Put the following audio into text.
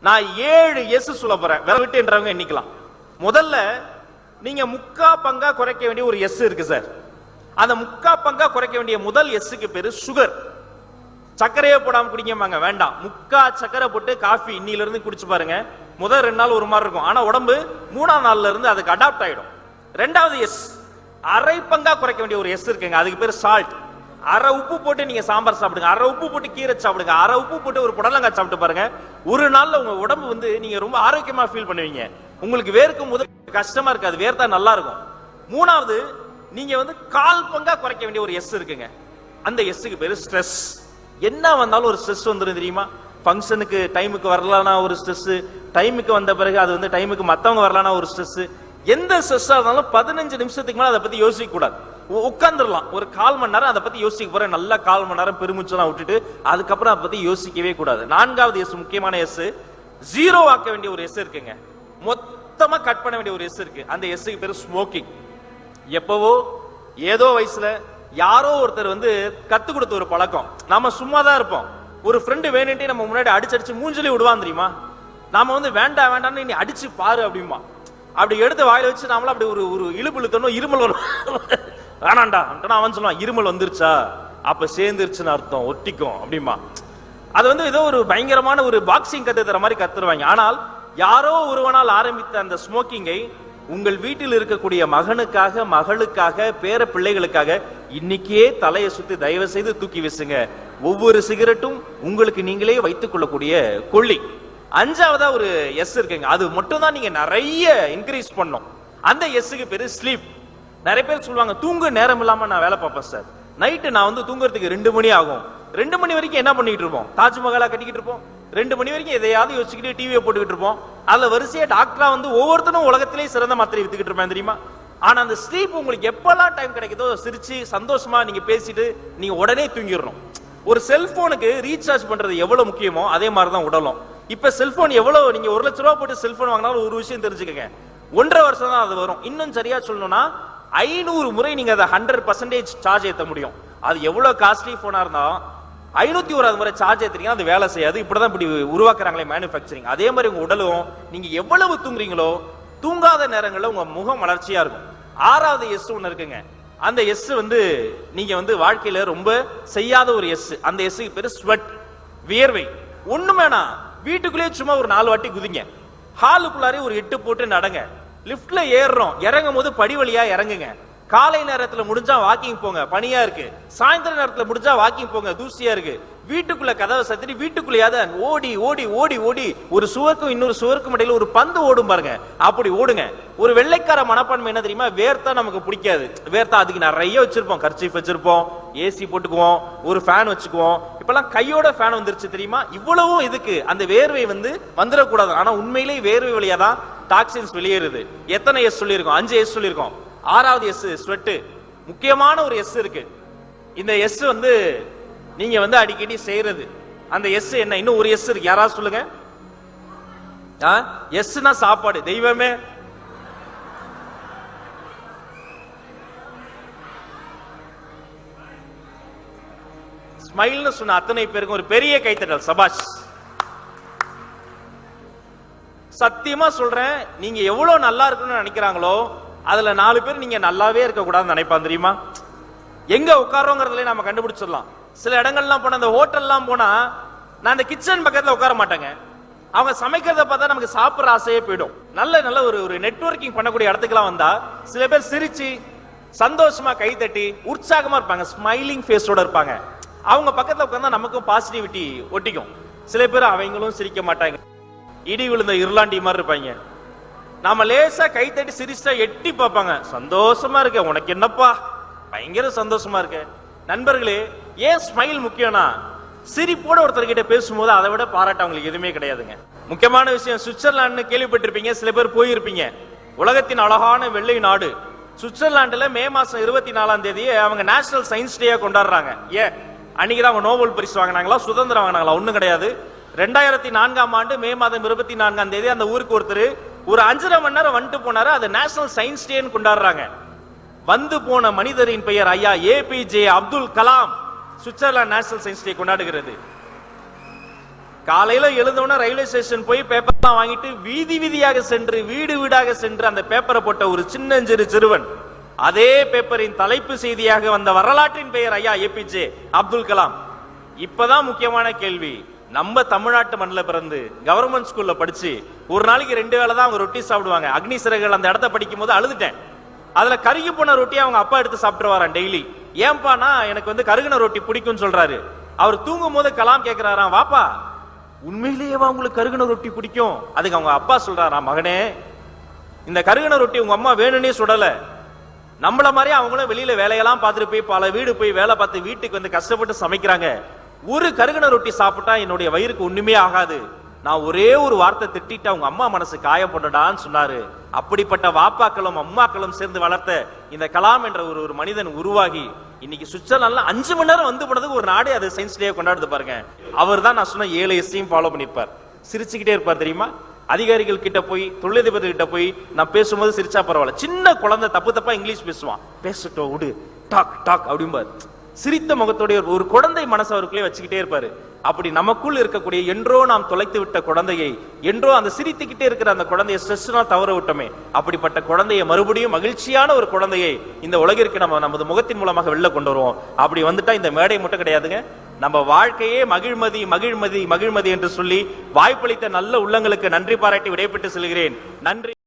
நான் 7 எஸ் சொல்ல போறேன். விரல் விட்டு என்றவங்க எண்ணிக்கலாம். முதல்ல நீங்க முக்கா பங்கா குறைக்க வேண்டிய ஒரு எஸ் இருக்கு சார். அந்த முக்கா பங்கா குறைக்க வேண்டிய முதல் எஸ்க்கு பேரு சுகர். சர்க்கரையே போடாம குடிங்க வேண்டாம். முக்கா சர்க்கரை போட்டு காஃபி இன்னில இருந்து குடிச்சு பாருங்க. முதல் 2 நாள் ஒரு மாதிரி இருக்கும். ஆனா உடம்பு 3ஆம் நாள்ல இருந்து அதுக்கு அடாப்ட் ஆயிடும். ரெண்டாவது எஸ், அரை பங்கா குறைக்க வேண்டிய ஒரு எஸ் இருக்குங்க. அதுக்கு பேரு சால்ட். அரை உப்பு போட்டு நீங்க சாம்பார் சாப்பிடுங்க, அரை உப்பு போட்டு கீரை சாப்பிடுங்க, அரை உப்பு போட்டு ஒரு புடலங்காய் சாப்பிட்டு பாருங்க. ஒரு நாள்ல உங்க உடம்பு வந்து நீங்க ரொம்ப ஆரோக்கியமா ஃபீல் பண்ணுவீங்க. உங்களுக்கு வேர்க்கும் போது கஷ்டமா இருக்காது, வேர்த்தா நல்லா இருக்கும். மூணாவது, நீங்க வந்து 1/4 பங்கா குறைக்க வேண்டிய ஒரு எஸ் இருக்குங்க. அந்த எஸ்க்கு பேரு ஸ்ட்ரெஸ். என்ன வந்தாலும் ஒரு ஸ்ட்ரெஸ் வந்துரும் தெரியுமா? ஃபங்க்ஷனுக்கு டைமுக்கு வரலனா ஒரு ஸ்ட்ரெஸ், டைமுக்கு வந்த பிறகு அது வந்து டைமுக்கு மத்தவங்க வரலனா ஒரு ஸ்ட்ரெஸ். எந்த ஸ்ட்ரெஸ்ஸா இருந்தாலும் 15 நிமிஷத்துக்கு மேல அதை பத்தி யோசிக்க கூடாது. உட்கார்ந்துடலாம். ஒரு 1/4 மணி நேரம் அதை பத்தி யோசிக்க போறேன், நல்லா 1/4 மணி நேரம் பெருமிச்சலாம் விட்டுட்டு அதுக்கப்புறம் அதை பத்தி யோசிக்கவே கூடாது. 4வது எஸ், முக்கியமான எஸ், ஜீரோ ஆக்க வேண்டிய ஒரு எஸ் இருக்குங்க. மொத்தமா கட் பண்ண வேண்டிய ஒரு எஸ் இருக்கு. அந்த எஸ்க்கு பேரு ஸ்மோக்கிங். எப்பவோ ஏதோ வயசுல யாரோ ஒருத்தர் வந்து கத்து கொடுத்த ஒரு பழக்கம். நாம சும்மா தான் இருப்போம். ஒரு ஃப்ரெண்டு வேணும்ட்டே நம்ம முன்னாடி அடிச்சு மூஞ்சிலே விடுவான் தெரியுமா? நாம வந்து வேண்டாம் வேண்டாம்னு நீ அடிச்சு பாரு அப்படிமா. அப்படி எடுத்து வாயில வச்சு நாமளும் அப்படி ஒரு இழுப்பு இழுத்தணும், இருமல் வரும். வேணாண்டா அவன் சொல்லுவான், இருமல் வந்துருச்சா அப்ப சேர்ந்துருச்சுன்னு அர்த்தம், ஒட்டிக்கும் அப்படிமா. அது வந்து ஏதோ ஒரு பயங்கரமான ஒரு பாக்ஸிங் கத்து தர மாதிரி கத்துருவாங்க. ஆனால் யாரோ ஒருவனால் ஆரம்பித்த அந்த ஸ்மோக்கிங்கை உங்கள் வீட்டில் இருக்கக்கூடிய மகனுக்காக, மகளுக்காக, பேர பிள்ளைகளுக்காக இன்னைக்கே தலையை சுத்தி தயவு செய்து தூக்கி வீசுங்க. ஒவ்வொரு சிகரெட்டும் உங்களுக்கு நீங்களே வைத்துக் கொள்ளக்கூடிய கொள்ளி. 5வதா ஒரு எஸ் இருக்குங்க. அது மட்டும் தான் நீங்க நிறைய இன்க்ரீஸ் பண்ணும். அந்த எஸ்க்கு பேரு ஸ்லீப். நிறைய பேர் சொல்லுவாங்க, தூங்க நேரம் இல்லாம நான் வேலை பார்ப்பேன் சார். நைட்டு நான் வந்து தூங்குறதுக்கு 2 மணி ஆகும். 2 மணி வரைக்கும் என்ன பண்ணிட்டு இருப்போம்? தாஜ்மஹாலா கட்டிக்கிட்டு இருப்போம். 2 மணி வரைக்கும் எதையாவது யோசிச்சுக்கிட்டு டிவியை போட்டுக்கிட்டு இருப்போம். அதுல வரிசையா டாக்டரா வந்து ஒவ்வொருத்தரும் உலகத்திலேயே சிறந்த மாத்திரை வித்துக்கிட்டு இருப்பேன் தெரியுமா? ஆனா அந்த ஸ்லீப் உங்களுக்கு எப்பெல்லாம் டைம் கிடைக்குதோ சிரிச்சு சந்தோஷமா நீங்க பேசிட்டு நீங்க உடனே தூங்கிடணும். ஒரு செல்போனுக்கு ரீசார்ஜ் பண்றது எவ்வளவு முக்கியமோ அதே மாதிரிதான் உடலும். இப்ப செல்போன் எவ்வளவு, நீங்க 1 லட்சம் ரூபாய் போட்டு செல்போன் வாங்கினாலும் ஒரு விஷயம் தெரிஞ்சுக்கங்க, 1.5 வருஷம் தான் அது வரும். இன்னும் சரியா சொல்லணும்னா 500 முறை நீங்க அதை 100% சார்ஜ் ஏற்ற முடியும். அது எவ்வளவு காஸ்ட்லி போனா இருந்தா 501 முறை சார்ஜ் ஏத்துறீங்க, அது வேலை செய்யாது. இப்படிதான் இப்படி உருவாக்குறாங்களே மேனுஃபேக்சரிங். அதே மாதிரி உங்க உடலும் நீங்க எவ்வளவு தூங்குறீங்களோ, தூங்காத நேரங்கள்ல உங்க முகம் வளர்ச்சியா இருக்கும். 6வது எஸ் ஒன்னு இருக்குங்க. அந்த எஸ் வந்து நீங்க வந்து வாழ்க்கையில ரொம்ப செய்யாத ஒரு எஸ். அந்த எஸ்க்கு பேரு ஸ்வெட், வியர்வை. ஒண்ணுமேனா வீட்டுக்குள்ளேயே சும்மா ஒரு 4 வாட்டி குதிங்க. ஹாலுக்குள்ளாரே ஒரு 8 போட்டு நடங்க. லிப்ட்ல ஏறுறோம், இறங்கும் போது படி வழியா இறங்குங்க. காலை நேரத்துல முடிஞ்சா வாக்கிங் போங்க, பனியா இருக்கு. சாயந்தர நேரத்துல முடிஞ்சா வாக்கிங் போங்க, தூசியா இருக்கு. வீட்டுக்குள்ள கதவை சத்திரி வீட்டுக்குள்ளேயாவது ஓடி ஓடி ஓடி ஓடி ஒரு சுவருக்கும் இன்னொரு சுவருக்கும் இடையில ஒரு பந்து ஓடும் பாருங்க, அப்படி ஓடுங்க. ஒரு வெள்ளைக்கார மனப்பான்மை என்ன தெரியுமா? வேர்த்தா நமக்கு பிடிக்காது. வேர்த்தா அதுக்கு நிறைய வச்சிருப்போம், கர்ச்சீஃப் வச்சிருப்போம், ஏசி போட்டுக்குவோம், ஒரு ஃபேன் வச்சுக்குவோம். இப்பெல்லாம் கையோட ஃபேன் வந்துருச்சு தெரியுமா? இவ்வளவும் இதுக்கு அந்த வேர்வை வந்து வந்துடக்கூடாது. ஆனா உண்மையிலேயே வேர்வை வழியா தான் டாக்ஸின்ஸ் வெளியேறுது. எத்தனை எஸ் சொல்லியிருக்கோம்? 5 எஸ் சொல்லியிருக்கோம். 6வது எஸ் ஸ்வெட். முக்கியமான ஒரு எஸ் இருக்கு. இந்த எஸ் வந்து நீங்க வந்து அடிக்கடி செய்யறது. அந்த எஸ் என்ன? இன்னும் ஒரு எஸ் இருக்கு, யாராவது சொல்லுங்க. எஸ்னா சாப்பாடு. தெய்வமே, ஸ்மைல்னு சொன்ன அத்தனை பேருக்கும் ஒரு பெரிய கைத்தட்டல். சபாஷ். சத்தியமா சொல்றேன், நீங்க எவ்வளவு நல்லா இருக்கணும்னு நினைக்கிறாங்களோ அதுல 4 பேர் நீங்க நல்லாவே இருக்க கூடாதுன்னு நினைப்பான் தெரியுமா? எங்க உட்காரோங்கிறதுல நம்ம கண்டுபிடிச்சிடலாம். சில இடங்கள்லாம் போனா, அந்த ஹோட்டல்லாம் போனா நான் அந்த கிச்சன் பக்கத்துல உட்கார மாட்டேங்க. அவங்க சமைக்கிறத பார்த்தா நமக்கு சாப்பிடுற ஆசையே போயிடும். நல்ல நல்ல ஒரு நெட்வொர்க்கிங் பண்ணக்கூடிய இடத்துக்குலாம் வந்தா சில பேர் சிரிச்சு சந்தோஷமா கை தட்டி உற்சாகமா இருப்பாங்க, ஸ்மைலிங் ஃபேஸோட இருப்பாங்க. அவங்க பக்கத்துல உட்கார்ந்தா நமக்கும் பாசிட்டிவிட்டி ஒட்டிக்கும். சில பேர் அவங்களும் சிரிக்க மாட்டாங்க, இடி விழுந்த இருளாண்டி மாதிரி இருப்பாங்க. நாம லேசா கை தட்டி சிரிச்சா எட்டி பார்ப்பாங்க, சந்தோஷமா இருக்க, உனக்கு என்னப்பா, பயங்கர சந்தோஷமா இருக்க. நண்பர்களே, ஏன் ஸ்மைல் முக்கியம்னா, சிரிப்போட ஒருத்தர்கிட்ட பேசும்போது அதை விட பாராட்ட அவங்களுக்கு எதுவுமே கிடையாதுங்க. முக்கியமான விஷயம், சுவிட்சர்லாந்து கேள்விப்பட்டிருப்பீங்க, சில பேர் போயிருப்பீங்க. உலகத்தின் அழகான வெள்ளை நாடு சுவிட்சர்லாந்துல மே மாசம் 24ஆம் தேதி அவங்க நேஷனல் சயின்ஸ் டே கொண்டாடுறாங்க. ஏன்? அன்னைக்குதான் அவங்க நோபல் பரிசு வாங்கினாங்களா, சுதந்திரம் வாங்கினாங்களா? ஒண்ணும் கிடையாது. 2004ஆம் ஆண்டு மே மாதம் 24ஆம் தேதி அந்த ஊருக்கு ஒருத்தர் ஒரு 5.5 மணி நேரம் வந்துட்டு போனாரு. அது நேஷனல் சயின்ஸ் டே கொண்டாடுறாங்க. வந்து போன மனிதரின் பெயர் ஐயா APJ Abdul Kalam. Switzerland national science day கொண்டாடுகிறது. காலையில எழுந்தோன்னா ரயில்வே ஸ்டேஷன் போய் பேப்பர்லாம் வாங்கிட்டு வீதி வீதியாக சென்று வீடு வீடாக சென்று அந்த பேப்பரை போட்ட ஒரு சின்னஞ்சிறு சிறுவன் அதே பேப்பரின் தலைப்பு செய்தியாக வந்த வரலாற்றின் பெயர் ஐயா ஏபிஜே அப்துல் கலாம். இப்பதான் முக்கியமான கேள்வி, நம்ம தமிழ்நாட்டு மண்ணில் பிறந்து கவர்மெண்ட் ஸ்கூல்ல படிச்சு ஒரு நாளைக்கு 2 வேளை தான் அவங்க ரொட்டி சாப்பிடுவாங்க. அக்னி சிறகுகள் அந்த இடத்த படிக்கும் போது அழுதுட்டேன். அதுல கருகி போன ரொட்டியை அவங்க அப்பா எடுத்து சாப்பிட்டு வரான் டெய்லி. ஏன்பானா எனக்கு வந்து கருகின ரொட்டி பிடிக்கும்னு சொல்றாரு. அவர் தூங்கும் போது கலாம் கேட்கிறாராம், வாப்பா உண்மையிலேயே உங்களுக்கு கருகின ரொட்டி பிடிக்கும்? அதுக்கு அவங்க அப்பா சொல்றாராம், மகனே இந்த கருகின ரொட்டி உங்க அம்மா வேணும்னே சுடல, நம்மள மாதிரி அவங்களும் வெளியில வேலையெல்லாம் பார்த்துட்டு போய் பல வீடு போய் வேலை பார்த்து வீட்டுக்கு வந்து கஷ்டப்பட்டு சமைக்கிறாங்க. ஒரு கருகின ரொட்டி சாப்பிட்டா என்னுடைய வயிறுக்கு ஒண்ணுமே ஆகாது, நான் ஒரே ஒரு வார்த்தை திட்டிட்டு அவங்க அம்மா மனசு காயப்படடான்னு சொன்னாரு. அப்படிப்பட்ட வாப்பாக்களும் அம்மாக்களும் சேர்ந்து வளர்த்த இந்த கலாம் என்ற ஒரு மனிதன் உருவாகி இன்னைக்கு சுவிட்சர்லாந்துல 5 மணி நேரம் வந்து போனதுக்கு ஒரு நாடே அது சயின்ஸ் டே கொண்டாடுது பாருங்க. அவர் தான் நான் சொன்ன 7 எஸ்ஸையும் ஃபாலோ பண்ணிருப்பார். சிரிச்சுக்கிட்டே இருப்பார் தெரியுமா? அதிகாரிகள் கிட்ட போய் தொழிலதிபர் கிட்ட போய் நான் பேசும்போது சிரிச்சா பரவாயில்ல, சின்ன குழந்தை தப்பு தப்பா இங்கிலீஷ் பேசுவான், பேசட்டும் விடு, டாக் டாக் அப்படிம்பாரு. சிரித்த முகத்தோடைய ஒரு குழந்தை மனசு அவருக்குள்ளே வச்சுக்கிட்டே இருப்பாரு. அப்படி நமக்குள் இருக்கக்கூடிய என்றோ நாம் தொலைத்து விட்ட குழந்தையை, என்றோ அந்த சிரித்துக்கிட்டே இருக்கிற அந்த குழந்தையை ஸ்ட்ரெஸ்னா தவற விட்டோமே, அப்படிப்பட்ட குழந்தையை மறுபடியும் மகிழ்ச்சியான ஒரு குழந்தையை இந்த உலகிற்கு நம்ம நமது முகத்தின் மூலமாக வெளில கொண்டு வருவோம். அப்படி வந்துட்டா இந்த மேடை மட்டும் கிடையாதுங்க, நம்ம வாழ்க்கையே மகிழ்மதி மகிழ்மதி மகிழ்மதி என்று சொல்லி வாய்ப்பளித்த நல்ல உள்ளங்களுக்கு நன்றி பாராட்டி விடைபெற்று செல்கிறேன். நன்றி.